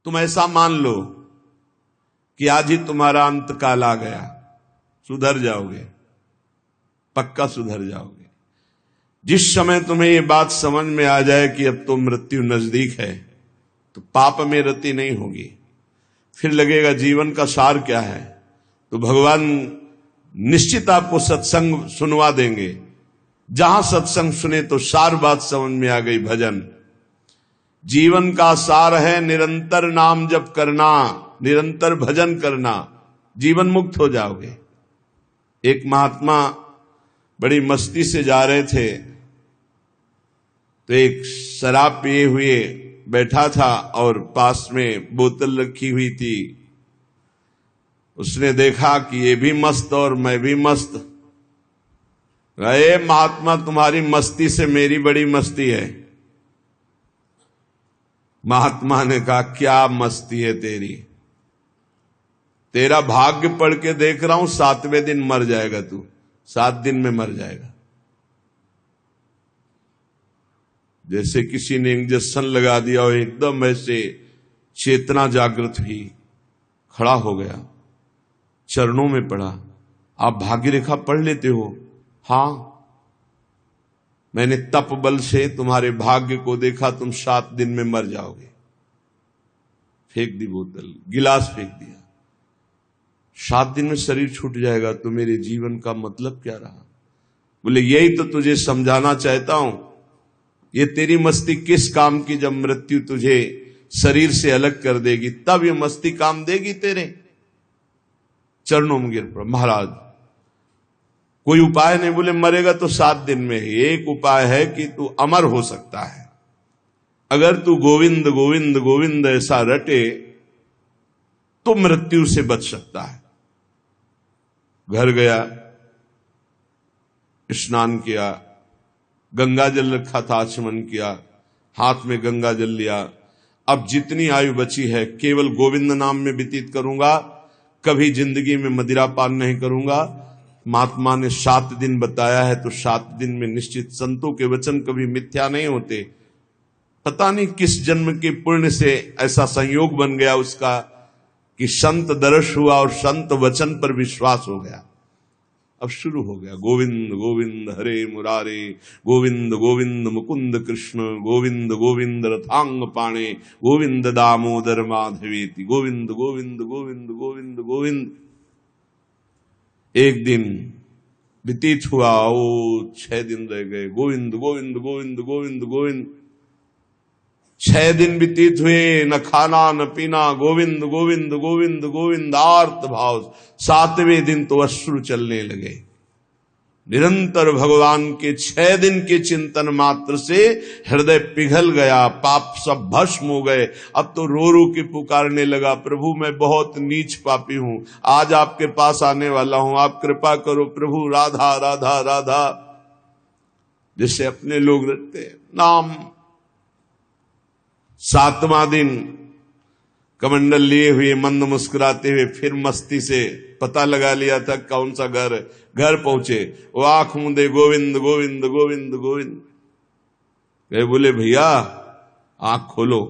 तुम ऐसा मान लो कि आज ही तुम्हारा अंत काल आ गया, सुधर जाओगे, पक्का सुधर जाओगे। जिस समय तुम्हें ये बात समझ में आ जाए कि अब तो मृत्यु नजदीक है, तो पाप में रति नहीं होगी। फिर लगेगा जीवन का सार क्या है, तो भगवान निश्चित आपको सत्संग सुनवा देंगे। जहां सत्संग सुने तो सार बात समझ में आ गई। भजन जीवन का सार है, निरंतर नाम जप करना, निरंतर भजन करना, जीवन मुक्त हो जाओगे। एक महात्मा बड़ी मस्ती से जा रहे थे, तो एक शराब पिए हुए बैठा था और पास में बोतल रखी हुई थी। उसने देखा कि ये भी मस्त और मैं भी मस्त। अरे महात्मा, तुम्हारी मस्ती से मेरी बड़ी मस्ती है। महात्मा ने कहा, क्या मस्ती है तेरी? तेरा भाग्य पढ़ के देख रहा हूं, 7वें दिन मर जाएगा तू, 7 दिन में मर जाएगा। जैसे किसी ने इंजेक्शन लगा दिया और एकदम ऐसे चेतना जागृत हुई, खड़ा हो गया, चरणों में पड़ा। आप भाग्य रेखा पढ़ लेते हो? हां, मैंने तप बल से तुम्हारे भाग्य को देखा, तुम 7 दिन में मर जाओगे। फेंक दी बोतल, गिलास फेंक दिया। 7 दिन में शरीर छूट जाएगा, तो मेरे जीवन का मतलब क्या रहा? बोले यही तो तुझे समझाना चाहता हूं। ये तेरी मस्ती किस काम की, जब मृत्यु तुझे शरीर से अलग कर देगी, तब ये मस्ती काम देगी तेरे। चरणों में गिर पड़ा। महाराज कोई उपाय नहीं? बोले मरेगा तो 7 दिन में ही। एक उपाय है कि तू अमर हो सकता है। अगर तू गोविंद गोविंद गोविंद ऐसा रटे तो मृत्यु से बच सकता है। घर गया, स्नान किया, गंगा जल रखा था, आचमन किया, हाथ में गंगा जल लिया। अब जितनी आयु बची है केवल गोविंद नाम में व्यतीत करूंगा, कभी जिंदगी में मदिरा पान नहीं करूंगा। महात्मा ने 7 दिन बताया है, तो 7 दिन में निश्चित, संतों के वचन कभी मिथ्या नहीं होते। पता नहीं किस जन्म के पुण्य से ऐसा संयोग बन गया उसका कि संत दर्श हुआ और संत वचन पर विश्वास हो गया। अब शुरू हो गया, गोविंद गोविंद हरे मुरारे, गोविंद गोविंद मुकुंद कृष्ण, गोविंद गोविंद रथांग पाणे, गोविंद दामोदर माधवेति, गोविंद गोविंद गोविंद गोविंद गोविंद। एक दिन व्यतीत हुआ, 6 दिन रह गए, गोविंद गोविंद गोविंद गोविंद गोविंद। 6 दिन व्यतीत हुए, न खाना न पीना, गोविंद गोविंद गोविंद गोविंद, आर्त भाव। 7वें दिन तो अश्रु चलने लगे। निरंतर भगवान के 6 दिन के चिंतन मात्र से हृदय पिघल गया, पाप सब भस्म हो गए। अब तो रो रो के पुकारने लगा, प्रभु मैं बहुत नीच पापी हूं, आज आपके पास आने वाला हूं, आप कृपा करो प्रभु, राधा राधा राधा। जैसे अपने लोग रटते हैं नाम। 7वां दिन कमंडल लिए हुए, मंद मुस्कुराते हुए, फिर मस्ती से पता लगा लिया था कौन सा घर। घर पहुंचे, वो आंख मूंदे, गोविंद गोविंद गोविंद गोविंद। बोले भैया आंख खोलो।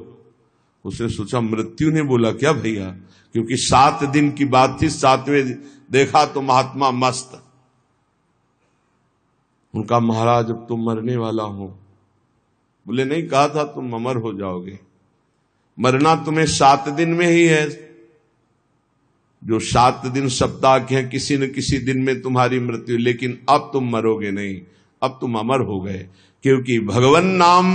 उसने सोचा मृत्यु ने बोला क्या भैया, क्योंकि 7 दिन की बात थी। 7वें देखा तो महात्मा मस्त। उनका महाराज अब तुम मरने वाला हो। बोले नहीं, कहा था तुम अमर हो जाओगे। मरना तुम्हें 7 दिन में ही है। जो 7 दिन सप्ताह के हैं, किसी न किसी दिन में तुम्हारी मृत्यु, लेकिन अब तुम मरोगे नहीं, अब तुम अमर हो गए। क्योंकि भगवान नाम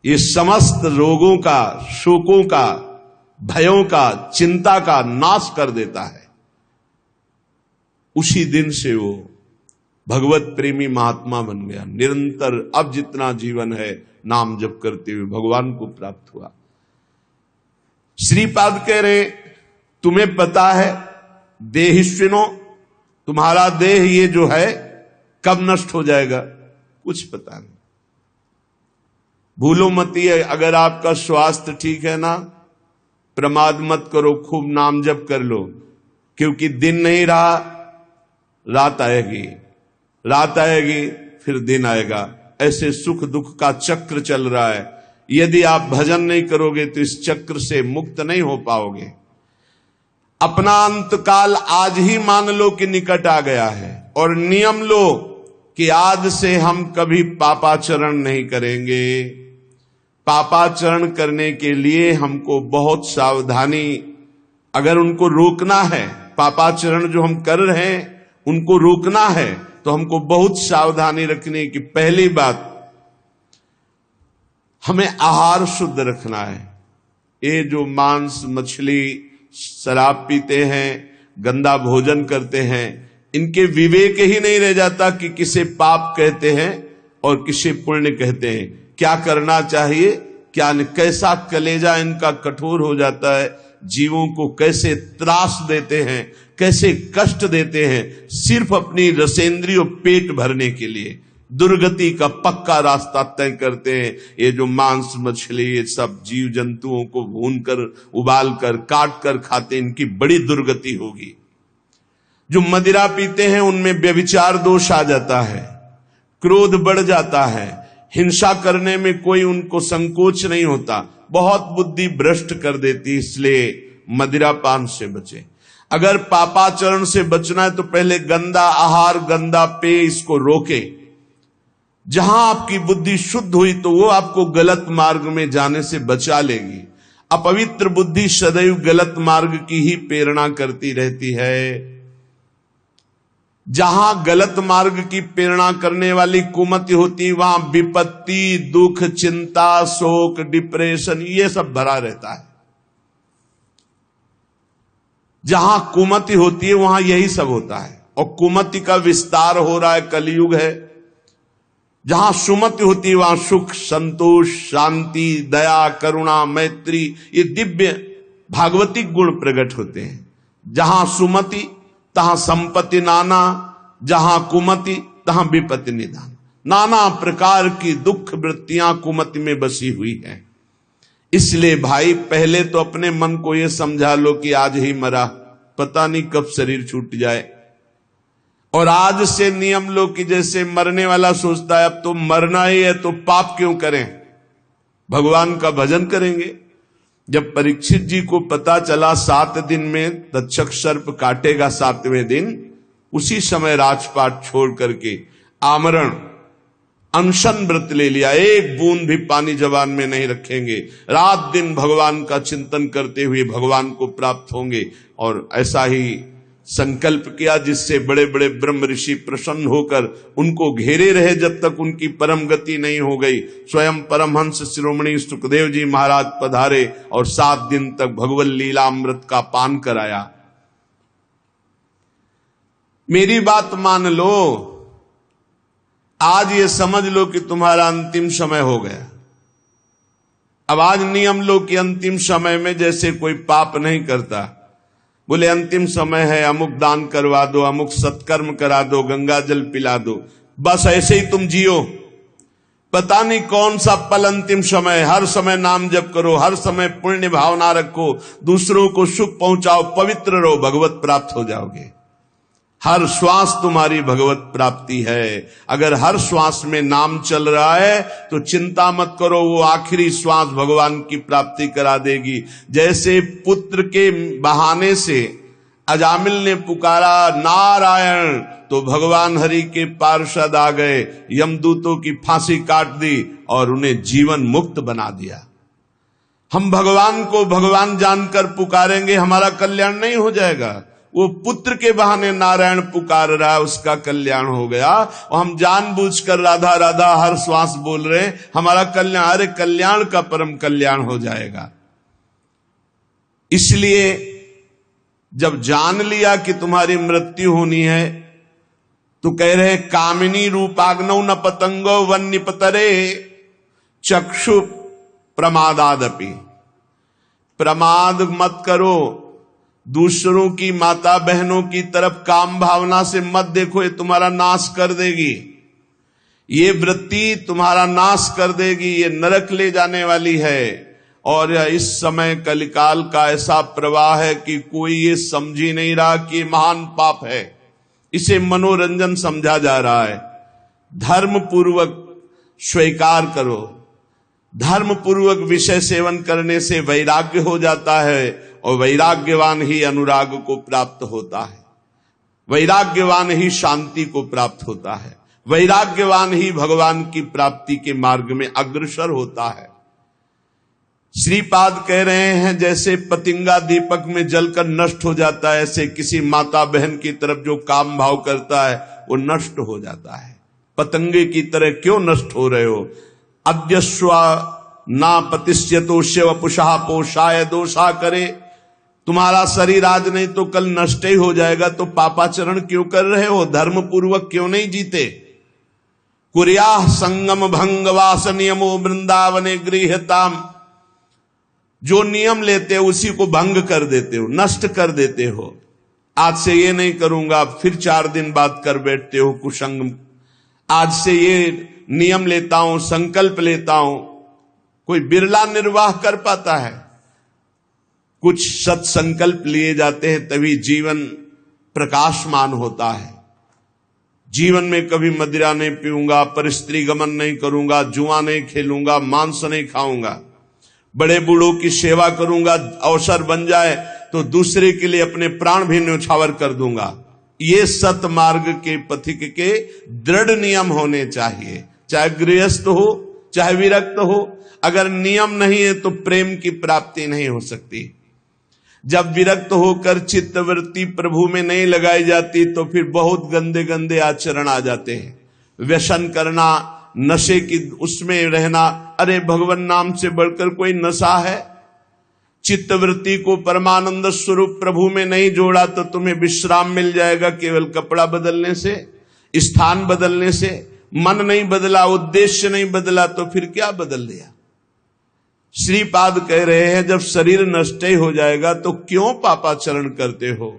ये समस्त रोगों का, शोकों का, भयों का, चिंता का नाश कर देता है। उसी दिन से वो भगवत प्रेमी महात्मा बन गया। निरंतर अब जितना जीवन है नाम जप करते हुए भगवान को प्राप्त हुआ। श्रीपाद कह रहे, तुम्हें पता है देहिष्विनो, तुम्हारा देह ये जो है कब नष्ट हो जाएगा? कुछ पता नहीं। भूलो मत, है अगर आपका स्वास्थ्य ठीक है ना, प्रमाद मत करो, खूब नाम जप कर लो। क्योंकि दिन नहीं रहा, रात आएगी, रात आएगी फिर दिन आएगा। ऐसे सुख दुख का चक्र चल रहा है। यदि आप भजन नहीं करोगे तो इस चक्र से मुक्त नहीं हो पाओगे। अपना अंतकाल आज ही मान लो कि निकट आ गया है और नियम लो कि आज से हम कभी पापाचरण नहीं करेंगे। पापाचरण करने के लिए हमको बहुत सावधानी, अगर उनको रोकना है, पापाचरण जो हम कर रहे हैं उनको रोकना है तो हमको बहुत सावधानी रखने की। पहली बात, हमें आहार शुद्ध रखना है। ये जो मांस मछली शराब पीते हैं, गंदा भोजन करते हैं, इनके विवेक ही नहीं रह जाता कि किसे पाप कहते हैं और किसे पुण्य कहते हैं, क्या करना चाहिए क्या नहीं। कैसा कलेजा इनका कठोर हो जाता है, जीवों को कैसे त्रास देते हैं, कैसे कष्ट देते हैं, सिर्फ अपनी रसेंद्रिय पेट भरने के लिए दुर्गति का पक्का रास्ता तय करते हैं। ये जो मांस मछली ये सब जीव जंतुओं को भूनकर उबाल कर काट कर खाते, इनकी बड़ी दुर्गति होगी। जो मदिरा पीते हैं उनमें व्यभिचार दोष आ जाता है, क्रोध बढ़ जाता है, हिंसा करने में कोई उनको संकोच नहीं होता, बहुत बुद्धि भ्रष्ट कर देती। इसलिए मदिरा पान से बचे। अगर पापाचरण से बचना है तो पहले गंदा आहार गंदा पेय इसको रोके। जहां आपकी बुद्धि शुद्ध हुई तो वो आपको गलत मार्ग में जाने से बचा लेगी। अपवित्र बुद्धि सदैव गलत मार्ग की ही प्रेरणा करती रहती है। जहां गलत मार्ग की प्रेरणा करने वाली कुमति होती वहां विपत्ति, दुख, चिंता, शोक, डिप्रेशन ये सब भरा रहता है। जहां कुमति होती है वहां यही सब होता है और कुमति का विस्तार हो रहा है, कलयुग है। जहां सुमति होती है वहां सुख, संतोष, शांति, दया, करुणा, मैत्री ये दिव्य भागवतिक गुण प्रकट होते हैं। जहां सुमति तहां संपत्ति नाना, जहां कुमति तहां विपत्ति निदान। नाना प्रकार की दुख वृत्तियां कुमति में बसी हुई हैं। इसलिए भाई पहले तो अपने मन को यह समझा लो कि आज ही मरा, पता नहीं कब शरीर छूट जाए। और आज से नियम लो कि जैसे मरने वाला सोचता है अब तो मरना ही है तो पाप क्यों करें, भगवान का भजन करेंगे। जब परीक्षित जी को पता चला 7 दिन में तक्षक सर्प काटेगा 7वें दिन, उसी समय राजपाट छोड़ करके आमरण अनशन व्रत ले लिया। एक बूंद भी पानी जबान में नहीं रखेंगे, रात दिन भगवान का चिंतन करते हुए भगवान को प्राप्त होंगे। और ऐसा ही संकल्प किया जिससे बड़े बड़े ब्रह्म ऋषि प्रसन्न होकर उनको घेरे रहे जब तक उनकी परम गति नहीं हो गई। स्वयं परमहंस शिरोमणि सुखदेव जी महाराज पधारे और 7 दिन तक भगवत लीलामृत का पान कराया। मेरी बात मान लो, आज ये समझ लो कि तुम्हारा अंतिम समय हो गया। अब आज नियम लो कि अंतिम समय में जैसे कोई पाप नहीं करता, बोले अंतिम समय है, अमुक दान करवा दो, अमुक सत्कर्म करा दो, गंगा जल पिला दो, बस ऐसे ही तुम जियो। पता नहीं कौन सा पल अंतिम समय। हर समय नाम जप करो, हर समय पुण्य भावना रखो, दूसरों को सुख पहुंचाओ, पवित्र रहो, भगवत प्राप्त हो जाओगे। हर श्वास तुम्हारी भगवत प्राप्ति है। अगर हर श्वास में नाम चल रहा है तो चिंता मत करो, वो आखिरी श्वास भगवान की प्राप्ति करा देगी। जैसे पुत्र के बहाने से अजामिल ने पुकारा नारायण तो भगवान हरि के पार्षद आ गए, यमदूतों की फांसी काट दी और उन्हें जीवन मुक्त बना दिया। हम भगवान को भगवान जानकर पुकारेंगे, हमारा कल्याण नहीं हो जाएगा। वो पुत्र के बहाने नारायण पुकार रहा है, उसका कल्याण हो गया। और हम जानबूझकर राधा राधा हर श्वास बोल रहे हैं, हमारा कल्याण, अरे कल्याण का परम कल्याण हो जाएगा। इसलिए जब जान लिया कि तुम्हारी मृत्यु होनी है तो कह रहे हैं कामिनी रूपाग्नौ न पतंगो वन निपतरे चक्षु प्रमादादपि। प्रमाद मत करो, दूसरों की माता बहनों की तरफ काम भावना से मत देखो, ये तुम्हारा नाश कर देगी। ये वृत्ति तुम्हारा नाश कर देगी, ये नरक ले जाने वाली है। और इस समय कलिकाल का ऐसा प्रवाह है कि कोई ये समझ ही नहीं रहा कि महान पाप है, इसे मनोरंजन समझा जा रहा है। धर्म पूर्वक स्वीकार करो, धर्म पूर्वक विषय सेवन करने से वैराग्य हो जाता है और वैराग्यवान ही अनुराग को प्राप्त होता है, वैराग्यवान ही शांति को प्राप्त होता है, वैराग्यवान ही भगवान की प्राप्ति के मार्ग में अग्रसर होता है। श्रीपाद कह रहे हैं जैसे पतिंगा दीपक में जलकर नष्ट हो जाता है, ऐसे किसी माता बहन की तरफ जो काम भाव करता है वो नष्ट हो जाता है। पतंगे की तरह क्यों नष्ट हो रहे हो? अद्यस्वा ना पतिष्यतो शिव पुषा पोषाय दोषा करे। तुम्हारा शरीर आज नहीं तो कल नष्ट ही हो जाएगा, तो पापाचरण क्यों कर रहे हो? धर्म पूर्वक क्यों नहीं जीते? कुर्याः संगम भंग वास नियमो वृंदावने गृह्यताम। जो नियम लेते हो उसी को भंग कर देते हो, नष्ट कर देते हो। आज से ये नहीं करूंगा, फिर 4 दिन बाद कर बैठते हो कुसंग। आज से ये नियम लेता हूं, संकल्प लेता हूं। कोई बिरला निर्वाह कर पाता है। कुछ सत्संकल्प लिए जाते हैं तभी जीवन प्रकाशमान होता है। जीवन में कभी मदिरा नहीं पीऊंगा, परस्त्री गमन नहीं करूंगा, जुआ नहीं खेलूंगा, मांस नहीं खाऊंगा, बड़े बूढ़ों की सेवा करूंगा, अवसर बन जाए तो दूसरे के लिए अपने प्राण भी न्यौछावर कर दूंगा। ये सत मार्ग के पथिक के दृढ़ नियम होने चाहिए, चाहे गृहस्थ हो चाहे विरक्त हो। अगर नियम नहीं है तो प्रेम की प्राप्ति नहीं हो सकती। जब विरक्त होकर चित्तवृत्ति प्रभु में नहीं लगाई जाती तो फिर बहुत गंदे गंदे आचरण आ जाते हैं। व्यसन करना, नशे की उसमें रहना, अरे भगवान नाम से बढ़कर कोई नशा है? चित्तवृत्ति को परमानंद स्वरूप प्रभु में नहीं जोड़ा तो तुम्हें विश्राम मिल जाएगा केवल कपड़ा बदलने से, स्थान बदलने से। मन नहीं बदला, उद्देश्य नहीं बदला तो फिर क्या बदल दिया? श्रीपाद कह रहे हैं जब शरीर नष्ट ही हो जाएगा तो क्यों पापाचरण करते हो?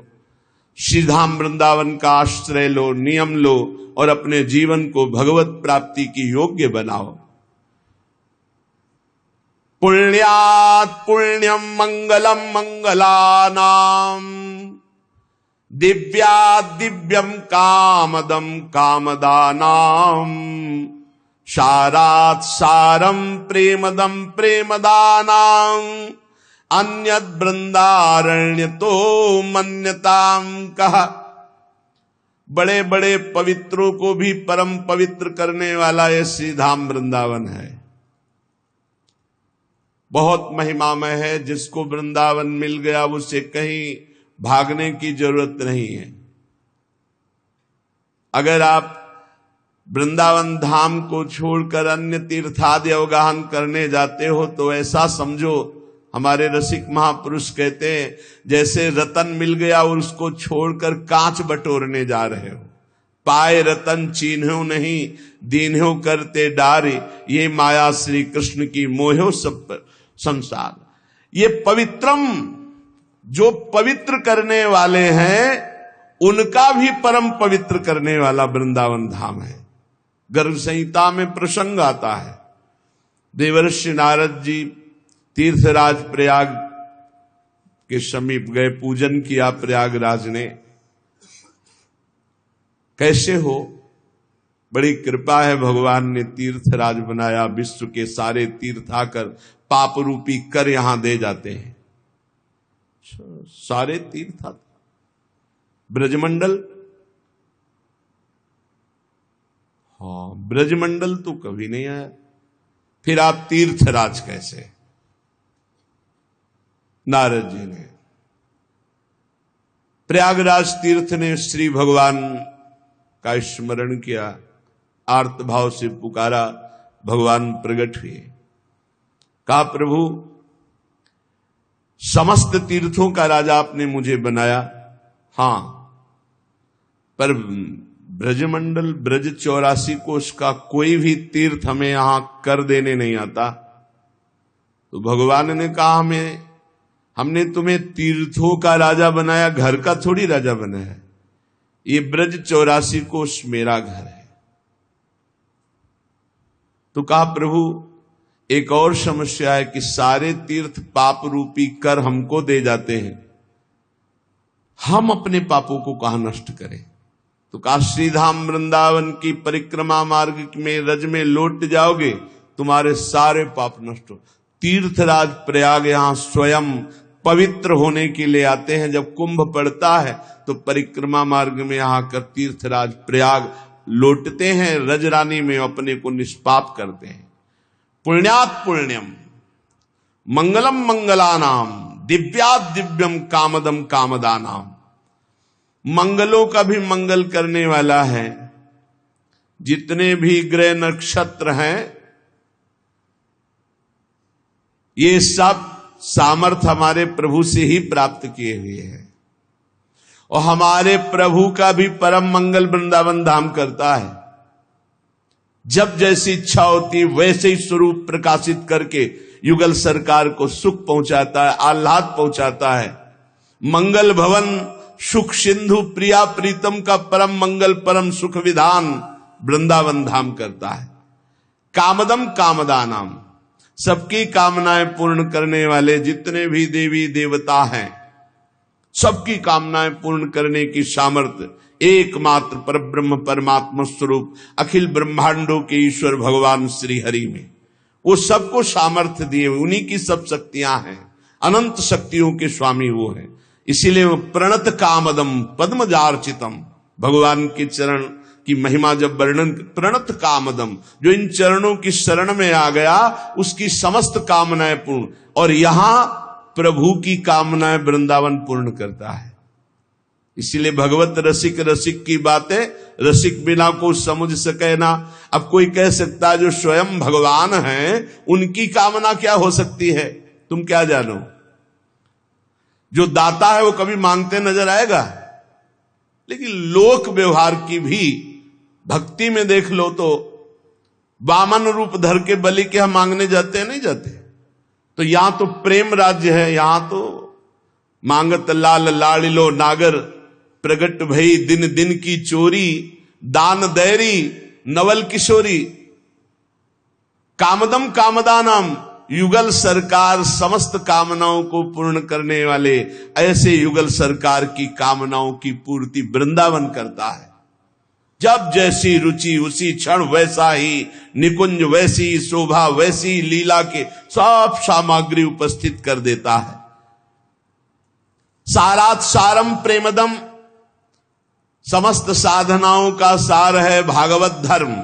श्रीधाम वृंदावन का आश्रय लो, नियम लो और अपने जीवन को भगवत प्राप्ति की योग्य बनाओ। पुण्यात् पुण्यम मंगलम मंगलानाम, दिव्यात् दिव्यम कामदम कामदानाम, सारात् सारम प्रेमदम प्रेमदानाम, अन्यद् वृंदारण्य तो मन्यताम कहा। बड़े बड़े पवित्रों को भी परम पवित्र करने वाला ये श्रीधाम वृंदावन है। बहुत महिमामय है। जिसको वृंदावन मिल गया उसे कहीं भागने की जरूरत नहीं है। अगर आप वृंदावन धाम को छोड़कर अन्य तीर्थादि अवगाहन करने जाते हो तो ऐसा समझो, हमारे रसिक महापुरुष कहते हैं जैसे रतन मिल गया और उसको छोड़कर कांच बटोरने जा रहे हो। पाए रतन चीन्हो नहीं, दीन्हो करते डारे, ये माया श्री कृष्ण की मोहो सब संसार। ये पवित्रम, जो पवित्र करने वाले हैं उनका भी परम पवित्र करने वाला वृंदावन धाम है। गर्भ संहिता में प्रसंग आता है, देवर्षि नारद जी तीर्थराज प्रयाग के समीप गए, पूजन किया प्रयागराज ने। कैसे हो? बड़ी कृपा है, भगवान ने तीर्थराज बनाया। विश्व के सारे तीर्थ आकर पाप रूपी कर यहां दे जाते हैं। सारे तीर्थ आते, ब्रजमंडल, हाँ ब्रजमंडल तो कभी नहीं आया, फिर आप तीर्थराज कैसे? नारद जी ने प्रयागराज तीर्थ ने श्री भगवान का स्मरण किया, आर्त भाव से पुकारा, भगवान प्रकट हुए। कहा प्रभु समस्त तीर्थों का राजा आपने मुझे बनाया, हां, पर ब्रजमंडल ब्रज 84 कोष का कोई भी तीर्थ हमें यहां कर देने नहीं आता। तो भगवान ने कहा हमने तुम्हें तीर्थों का राजा बनाया, घर का थोड़ी राजा बनाया। ये ब्रज 84 कोष मेरा घर है। तो कहा प्रभु एक और समस्या है कि सारे तीर्थ पाप रूपी कर हमको दे जाते हैं, हम अपने पापों को कहां नष्ट करें? तो कहा श्रीधाम वृंदावन की परिक्रमा मार्ग में रज में लौट जाओगे तुम्हारे सारे पाप नष्ट हो। तीर्थराज प्रयाग यहां स्वयं पवित्र होने के लिए आते हैं। जब कुंभ पड़ता है तो परिक्रमा मार्ग में यहां कर तीर्थराज प्रयाग लौटते हैं, रजरानी में अपने को निष्पाप करते हैं। पुण्यात् पुण्यम मंगलम मंगलानाम दिव्यात् दिव्यम कामदम कामदानाम। मंगलों का भी मंगल करने वाला है। जितने भी ग्रह नक्षत्र हैं ये सब सामर्थ हमारे प्रभु से ही प्राप्त किए हुए हैं। और हमारे प्रभु का भी परम मंगल वृंदावन धाम करता है। जब जैसी इच्छा होती वैसे ही स्वरूप प्रकाशित करके युगल सरकार को सुख पहुंचाता है, आह्लाद पहुंचाता है। मंगल भवन सुख सिंधु प्रिया प्रीतम का परम मंगल परम सुख विधान वृंदावन धाम करता है। कामदम कामदानाम, सबकी कामनाएं पूर्ण करने वाले जितने भी देवी देवता हैं सबकी कामनाएं पूर्ण करने की सामर्थ्य एकमात्र परब्रह्म परमात्मा स्वरूप अखिल ब्रह्मांडों के ईश्वर भगवान श्री हरि में। वो सबको सामर्थ्य दिए, उन्हीं की सब शक्तियां हैं। अनंत शक्तियों के स्वामी वो हैं। इसीलिए वो प्रणत कामदम पद्मजार्चितम, भगवान के चरण की महिमा जब वर्णन, प्रणत कामदम, जो इन चरणों की शरण में आ गया उसकी समस्त कामनाएं पूर्ण। और यहां प्रभु की कामनाएं वृंदावन पूर्ण करता है। इसीलिए भगवत रसिक रसिक की बातें रसिक बिना को समझ सके ना। अब कोई कह सकता है जो स्वयं भगवान हैं उनकी कामना क्या हो सकती है, तुम क्या जानो। जो दाता है वो कभी मांगते नजर आएगा, लेकिन लोक व्यवहार की भी भक्ति में देख लो तो वामन रूप धर के बलि के हम मांगने जाते हैं, नहीं जाते। तो यहां तो प्रेम राज्य है, यहां तो मांगत लाल लाड़िलो नागर प्रगट भई दिन दिन की चोरी दान दैरी नवल किशोरी। कामदम कामदानम, युगल सरकार समस्त कामनाओं को पूर्ण करने वाले ऐसे युगल सरकार की कामनाओं की पूर्ति वृंदावन करता है। जब जैसी रुचि उसी क्षण वैसा ही निकुंज, वैसी शोभा, वैसी लीला के सब सामग्री उपस्थित कर देता है। सारात सारम प्रेमदम, समस्त साधनाओं का सार है भागवत धर्म,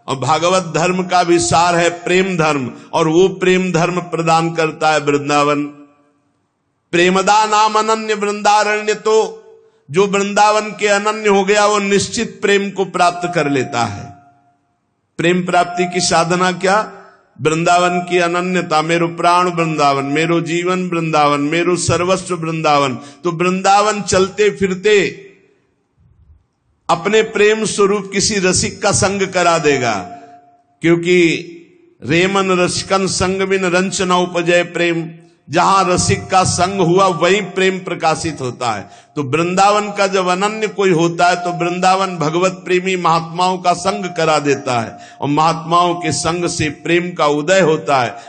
और भागवत धर्म का भी सार है प्रेम धर्म, और वो प्रेम धर्म प्रदान करता है वृंदावन। प्रेमदा नाम अनन्य वृंदारण्य, तो जो वृंदावन के अनन्य हो गया वो निश्चित प्रेम को प्राप्त कर लेता है। प्रेम प्राप्ति की साधना क्या, वृंदावन की अनन्यता। मेरो प्राण वृंदावन, मेरो जीवन वृंदावन, मेरो सर्वस्व वृंदावन। तो वृंदावन चलते फिरते अपने प्रेम स्वरूप किसी रसिक का संग करा देगा, क्योंकि रेमन रसिकन संग बिन रंच न उपजय प्रेम। जहां रसिक का संग हुआ वहीं प्रेम प्रकाशित होता है। तो वृंदावन का जब अनन्य कोई होता है तो वृंदावन भगवत प्रेमी महात्माओं का संग करा देता है, और महात्माओं के संग से प्रेम का उदय होता है।